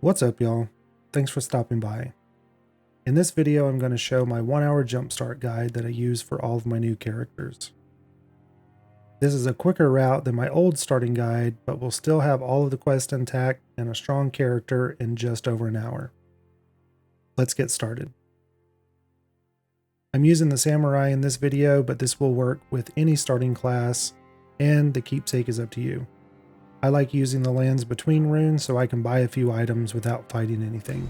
What's up, y'all? Thanks for stopping by. In this video, I'm going to show my 1-hour jumpstart guide that I use for all of my new characters. This is a quicker route than my old starting guide, but will still have all of the quests intact and a strong character in just over an hour. Let's get started. I'm using the samurai in this video, but this will work with any starting class, and the keepsake is up to you. I like using the lands between runes so I can buy a few items without fighting anything.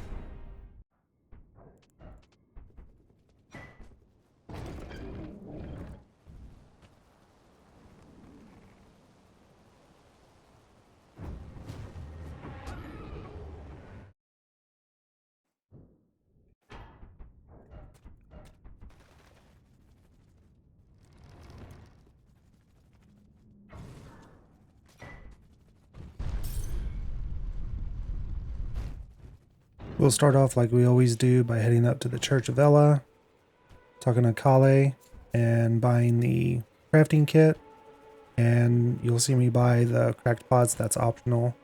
We'll start off like we always do by heading up to the Church of Ella, talking to Caelid, and buying the crafting kit. And you'll see me buy the cracked pots, that's optional.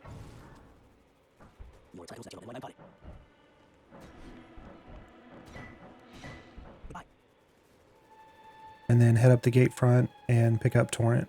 And then head up the gate front and pick up Torrent.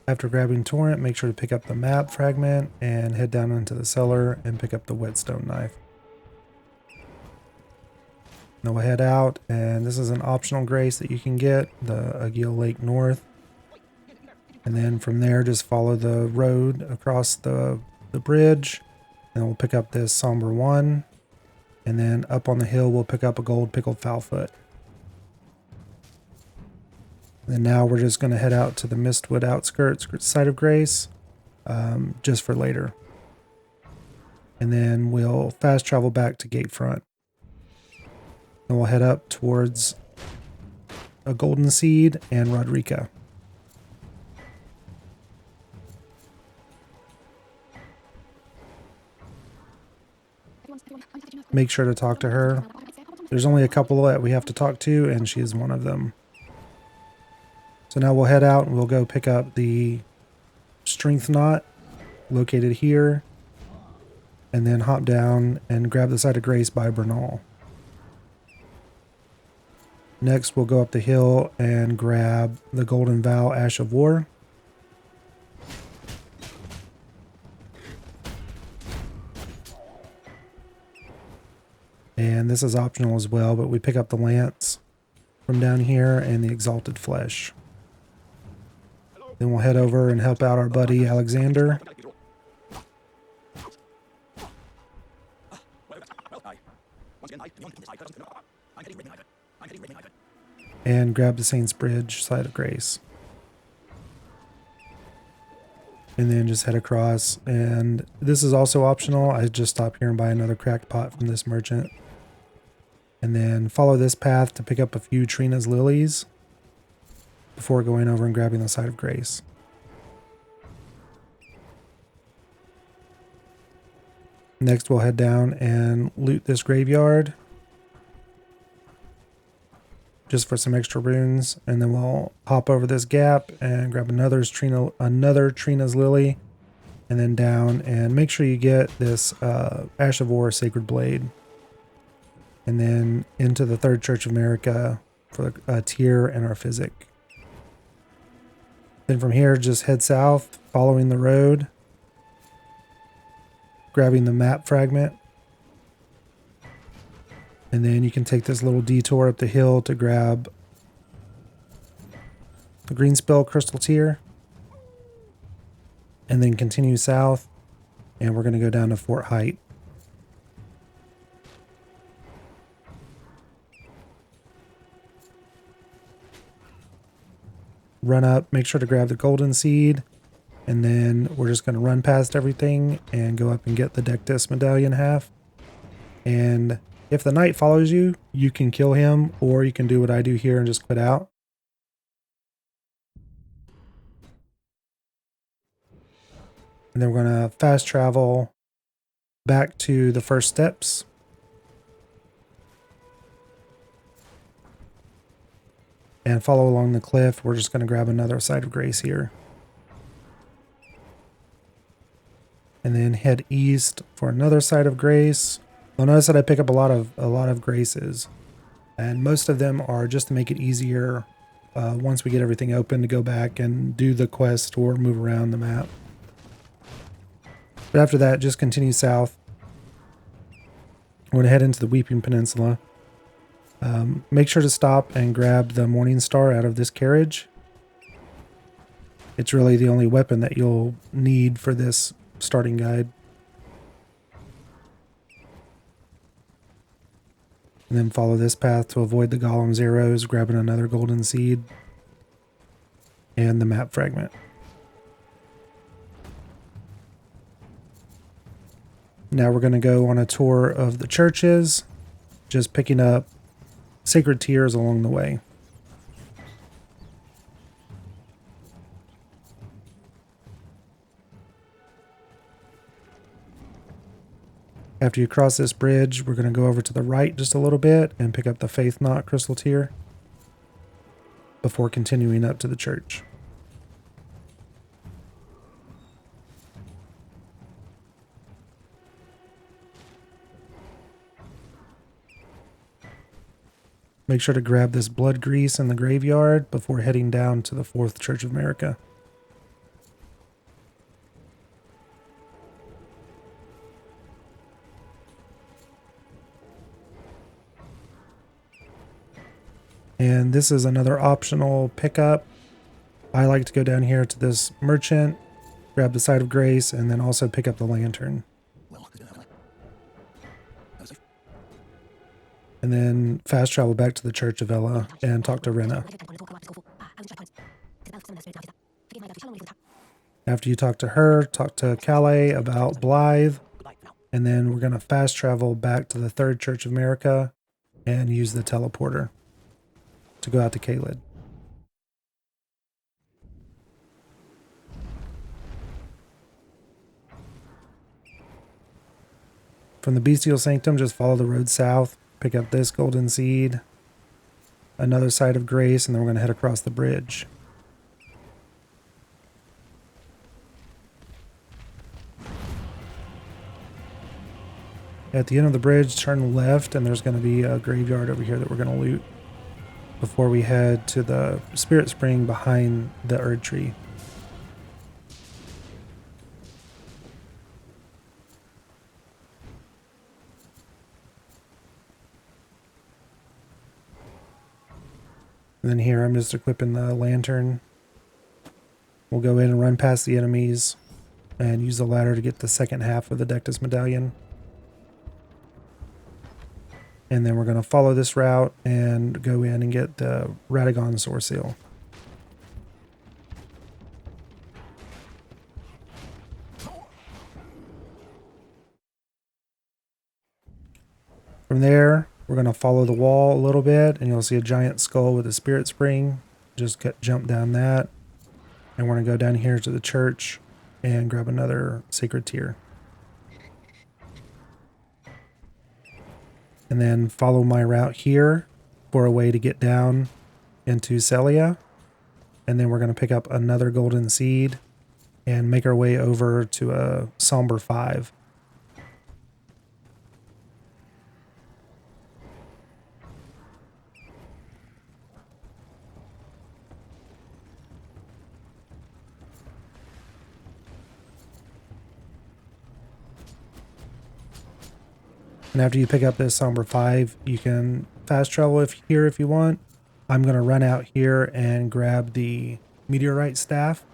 After grabbing Torrent, make sure to pick up the map fragment and head down into the cellar and pick up the whetstone knife. Then we'll head out, and this is an optional grace that you can get, the Agil Lake North. And then from there, just follow the road across the bridge, and we'll pick up this Somber 1. And then up on the hill, we'll pick up a gold pickled fowlfoot. And now we're just going to head out to the Mistwood outskirts site of Grace, just for later. And then we'll fast travel back to Gatefront. And we'll head up towards a Golden Seed and Rodrika. Make sure to talk to her. There's only a couple that we have to talk to, and she is one of them. So now we'll head out and we'll go pick up the strength knot located here, and then hop down and grab the site of Grace by Bernal. Next, we'll go up the hill and grab the Golden Vow Ash of War. And this is optional as well, but we pick up the lance from down here and the exalted flesh. Then we'll head over and help out our buddy Alexander. And grab the Saint's Bridge site of Grace. And then just head across. And this is also optional. I just stop here and buy another cracked pot from this merchant. And then follow this path to pick up a few Trina's lilies before going over and grabbing the site of Grace. Next, we'll head down and loot this graveyard just for some extra runes, and then we'll hop over this gap and grab another Trina's lily, and then down and make sure you get this Ash of War Sacred Blade, and then into the Third Church of America for a tier and our physic. Then from here, just head south, following the road, grabbing the map fragment. And then you can take this little detour up the hill to grab the Greenspell Crystal Tier. And then continue south, and we're going to go down to Fort Height. Run up, make sure to grab the golden seed, and then we're just going to run past everything and go up and get the Dectus medallion half. And if the knight follows you, you can kill him, or you can do what I do here and just quit out. And then we're going to fast travel back to the first steps. And follow along the cliff. We're just going to grab another site of grace here. And then head east for another site of grace. You'll notice that I pick up a lot of graces. And most of them are just to make it easier once we get everything open to go back and do the quest or move around the map. But after that, just continue south. We're going to head into the Weeping Peninsula. Make sure to stop and grab the Morning Star out of this carriage. It's really the only weapon that you'll need for this starting guide. And then follow this path to avoid the golem's arrows, grabbing another golden seed and the map fragment. Now we're going to go on a tour of the churches, just picking up sacred tears along the way. After you cross this bridge, we're going to go over to the right just a little bit and pick up the Faith Knot crystal tear before continuing up to the church. Make sure to grab this blood grease in the graveyard before heading down to the Fourth Church of America. And this is another optional pickup. I like to go down here to this merchant, grab the site of grace, and then also pick up the lantern. And then fast travel back to the Church of Ella and talk to Rune. After you talk to her, talk to Caelid about Blythe. And then we're going to fast travel back to the Third Church of America and use the teleporter to go out to Caelid. From the Bestial Sanctum, just follow the road south, pick up this golden seed, another site of grace, and then we're going to head across the bridge. At the end of the bridge, turn left, and there's going to be a graveyard over here that we're going to loot before we head to the Spirit Spring behind the Erd Tree. And then here I'm just equipping the lantern. We'll go in and run past the enemies and use the ladder to get the second half of the Dectus Medallion. And then we're going to follow this route and go in and get the Radagon Sword Seal. From there, we're going to follow the wall a little bit, and you'll see a giant skull with a spirit spring. Just jump down that. And we're going to go down here to the church and grab another sacred tear. And then follow my route here for a way to get down into Celia. And then we're going to pick up another golden seed and make our way over to a Somber 5. And after you pick up this Somber 5, you can fast travel here if you want. I'm going to run out here and grab the meteorite staff.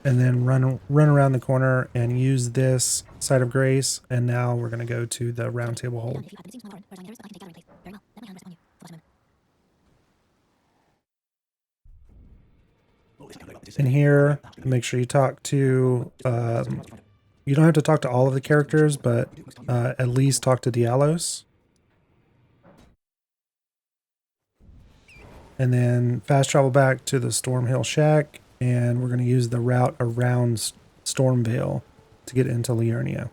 And then run around the corner and use this site of grace. And now we're going to go to the round table hold. In here, make sure you talk to, you don't have to talk to all of the characters, but at least talk to Dialos. And then fast travel back to the Stormhill Shack, and we're going to use the route around Stormvale to get into Liurnia.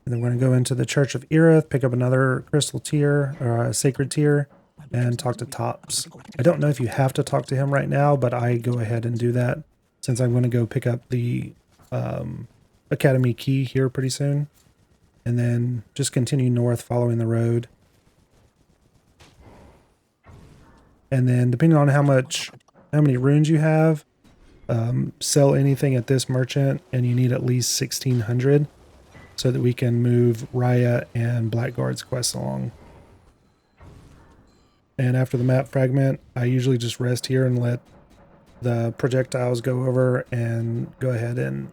And then we're going to go into the Church of Erith, pick up another crystal tier, or a sacred tier, and talk to Tops. I don't know if you have to talk to him right now, but I go ahead and do that since I'm going to go pick up the Academy key here pretty soon. And then just continue north following the road. And then depending on how many runes you have, sell anything at this merchant, and you need at least 1,600 so that we can move Raya and Blackguard's quest along. And after the map fragment, I usually just rest here and let the projectiles go over and go ahead and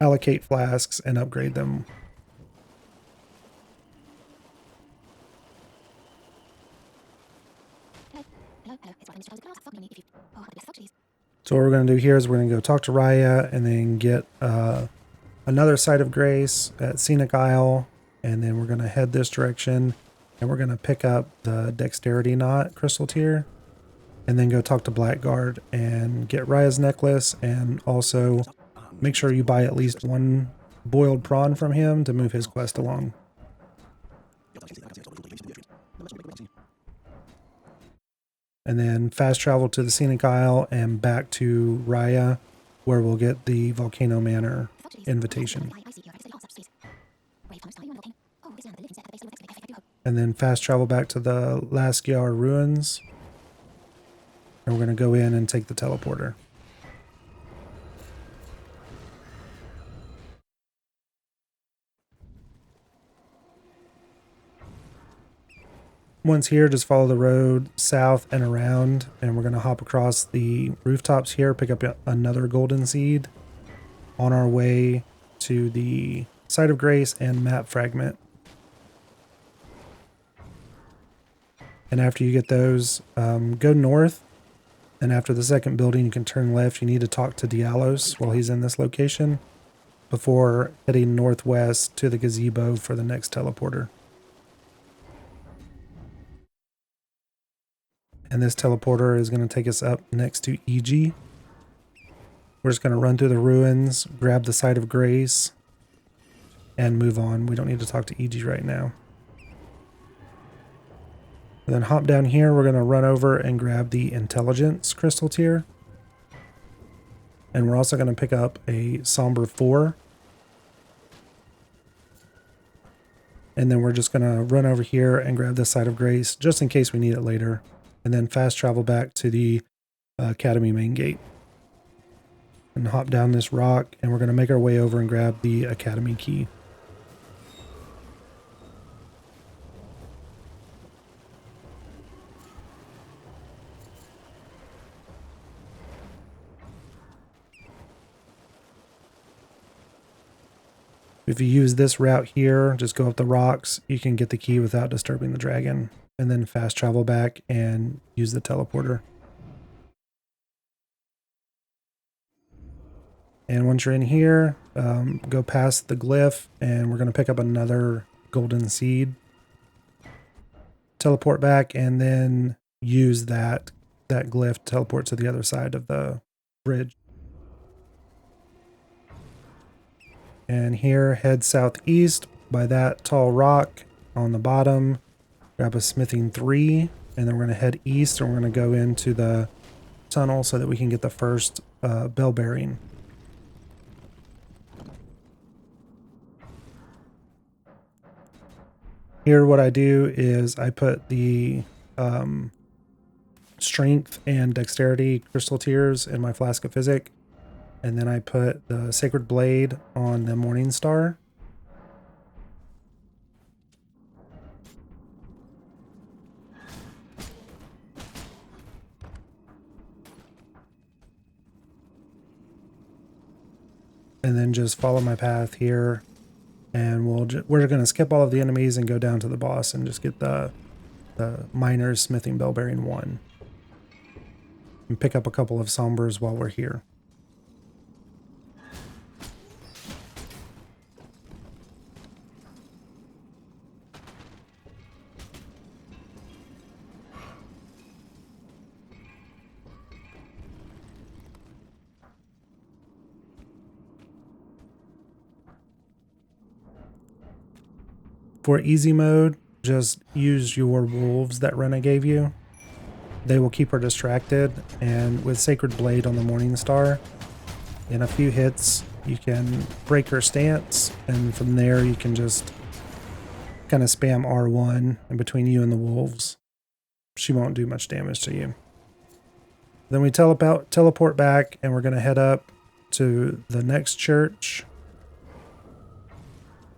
allocate flasks and upgrade them. So what we're going to do here is we're going to go talk to Raya and then get another site of grace at Scenic Isle, and then we're going to head this direction and we're going to pick up the Dexterity Knot crystal tier and then go talk to Blackguard and get Raya's necklace, and also make sure you buy at least one boiled prawn from him to move his quest along. And then fast travel to the Scenic Isle and back to Raya, where we'll get the Volcano Manor invitation. And then fast travel back to the Laskyar ruins. And we're going to go in and take the teleporter. Once here, just follow the road south and around, and we're going to hop across the rooftops here, pick up another golden seed on our way to the site of grace and map fragment. And after you get those, go north, and after the second building you can turn left. You need to talk to Dialos while he's in this location before heading northwest to the gazebo for the next teleporter. And this teleporter is going to take us up next to EG. We're just going to run through the ruins, grab the site of grace, and move on. We don't need to talk to EG right now. And then hop down here. We're going to run over and grab the intelligence crystal tier. And we're also going to pick up a somber 4. And then we're just going to run over here and grab the site of grace just in case we need it later. And then fast travel back to the Academy main gate. And hop down this rock, and we're going to make our way over and grab the Academy key. If you use this route here, just go up the rocks, you can get the key without disturbing the dragon. And then fast travel back and use the teleporter. And once you're in here, go past the glyph, and we're going to pick up another golden seed. Teleport back, and then use that glyph to teleport to the other side of the bridge. And here, head southeast by that tall rock on the bottom. Grab a smithing 3, and then we're going to head east, and we're going to go into the tunnel so that we can get the first bell bearing. Here what I do is I put the strength and dexterity crystal tiers in my flask of physic, and then I put the sacred blade on the morning star. And then just follow my path here, and we're going to skip all of the enemies and go down to the boss and just get the the miner's smithing bell bearing 1. And pick up a couple of sombers while we're here. For easy mode, just use your wolves that Rune gave you. They will keep her distracted, and with Sacred Blade on the Morning Star, in a few hits you can break her stance, and from there you can just kind of spam R1 in between you and the wolves. She won't do much damage to you. Then we teleport back, and we're going to head up to the next church.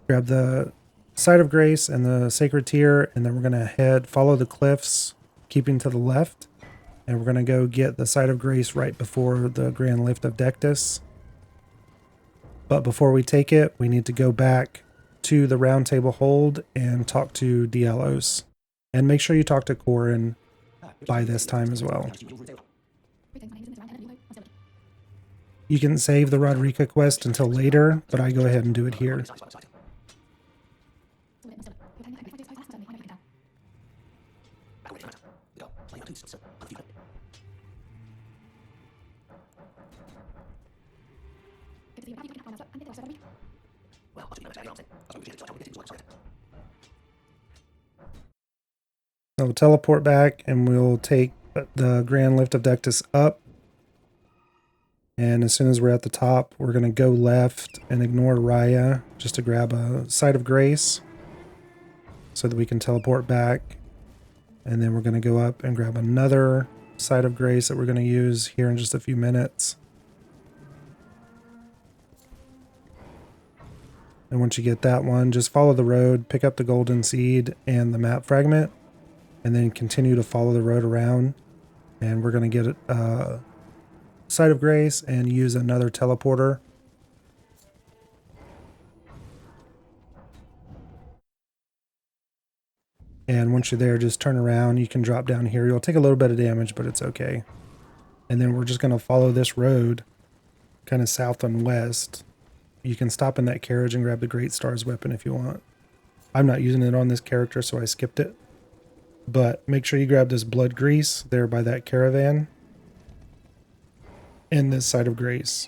Grab the Site of Grace and the Sacred Tear, and then we're going to follow the cliffs, keeping to the left, and we're going to go get the Site of Grace right before the Grand Lift of Dectus. But before we take it, we need to go back to the Round Table Hold and talk to Dialos. And make sure you talk to Corin by this time as well. You can save the Rodrika quest until later, but I go ahead and do it here. So teleport back, and we'll take the Grand Lift of Dectus up. And as soon as we're at the top, we're going to go left and ignore Raya just to grab a Site of Grace so that we can teleport back. And then we're going to go up and grab another Site of Grace that we're going to use here in just a few minutes. And once you get that one, just follow the road, pick up the golden seed and the map fragment, and then continue to follow the road around. And we're going to get a Site of Grace and use another teleporter. And once you're there, just turn around. You can drop down here. You'll take a little bit of damage, but it's okay. And then we're just going to follow this road kind of south and west. You can stop in that carriage and grab the Great Star's weapon if you want. I'm not using it on this character, so I skipped it. But make sure you grab this blood grease there by that caravan and this Site of Grace.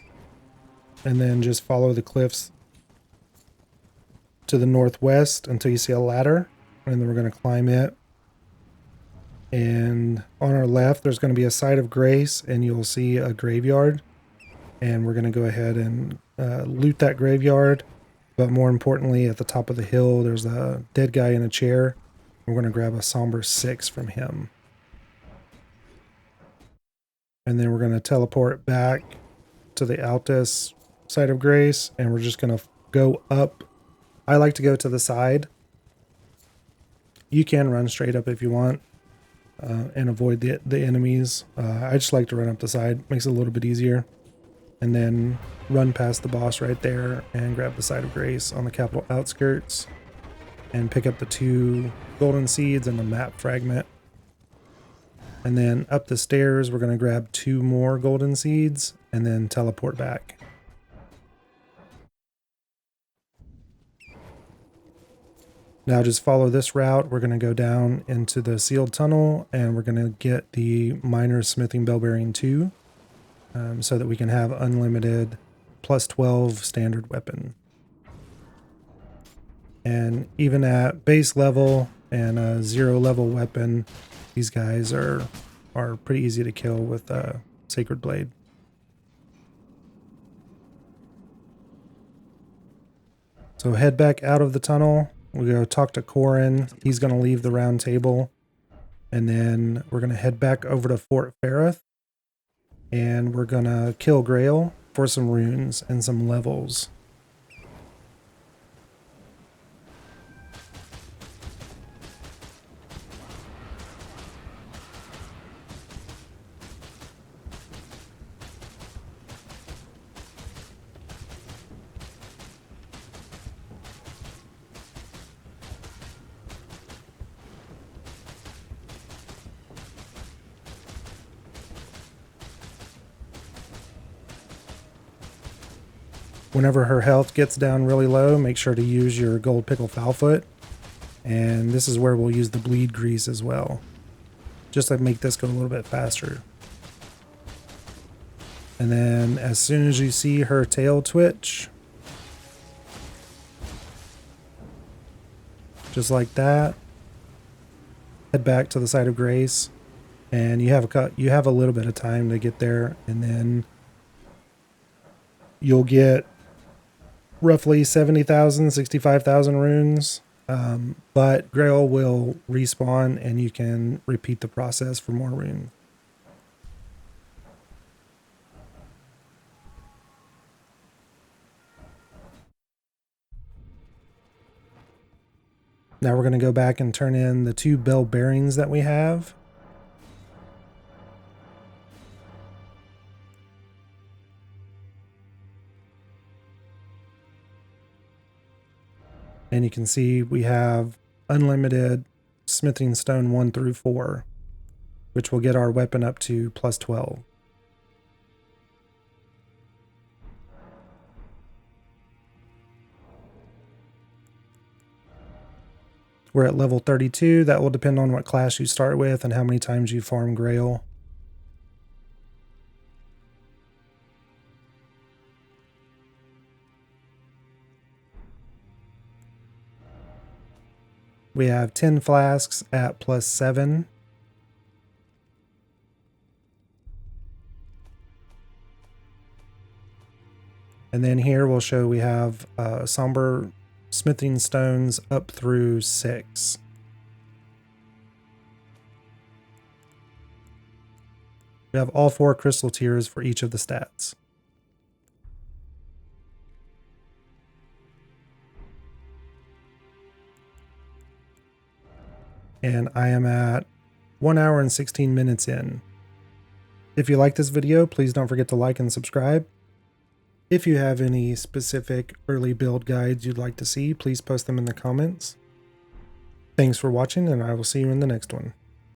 And then just follow the cliffs to the northwest until you see a ladder. And then we're going to climb it. And on our left, there's going to be a Site of Grace, and you'll see a graveyard. And we're going to go ahead and loot that graveyard. But more importantly, at the top of the hill, there's a dead guy in a chair. We're going to grab a somber 6 from him. And then we're going to teleport back to the Altus Site of Grace, and we're just going to go up. I like to go to the side. You can run straight up if you want and avoid the enemies. I just like to run up the side. Makes it a little bit easier. And then run past the boss right there and grab the Site of Grace on the capital outskirts and pick up the 2 golden seeds and the map fragment. And then up the stairs, we're going to grab 2 more golden seeds and then teleport back. Now just follow this route. We're going to go down into the sealed tunnel, and we're going to get the miner's smithing bell bearing 2 so that we can have unlimited plus 12 standard weapon. And even at base level and a 0 level weapon, these guys are pretty easy to kill with Sacred Blade. So head back out of the tunnel. We go talk to Corin. He's going to leave the Round Table. And then we're going to head back over to Fort Ferrith. And we're going to kill Grail for some runes and some levels. Whenever her health gets down really low, make sure to use your gold pickle foulfoot. And this is where we'll use the bleed grease as well, just to make this go a little bit faster. And then as soon as you see her tail twitch, just like that, head back to the site of grace, and you have a little bit of time to get there, and then you'll get roughly 70,000, 65,000 runes. But Grail will respawn and you can repeat the process for more runes. Now we're going to go back and turn in the 2 bell bearings that we have. And you can see we have unlimited smithing stone 1 through 4, which will get our weapon up to plus 12. We're at level 32. That will depend on what class you start with and how many times you farm Grail. We have 10 flasks at plus 7. And then here we'll show we have somber smithing stones up through 6. We have all 4 crystal tiers for each of the stats. And I am at 1 hour and 16 minutes in. If you like this video, please don't forget to like and subscribe. If you have any specific early build guides you'd like to see, please post them in the comments. Thanks for watching, and I will see you in the next one.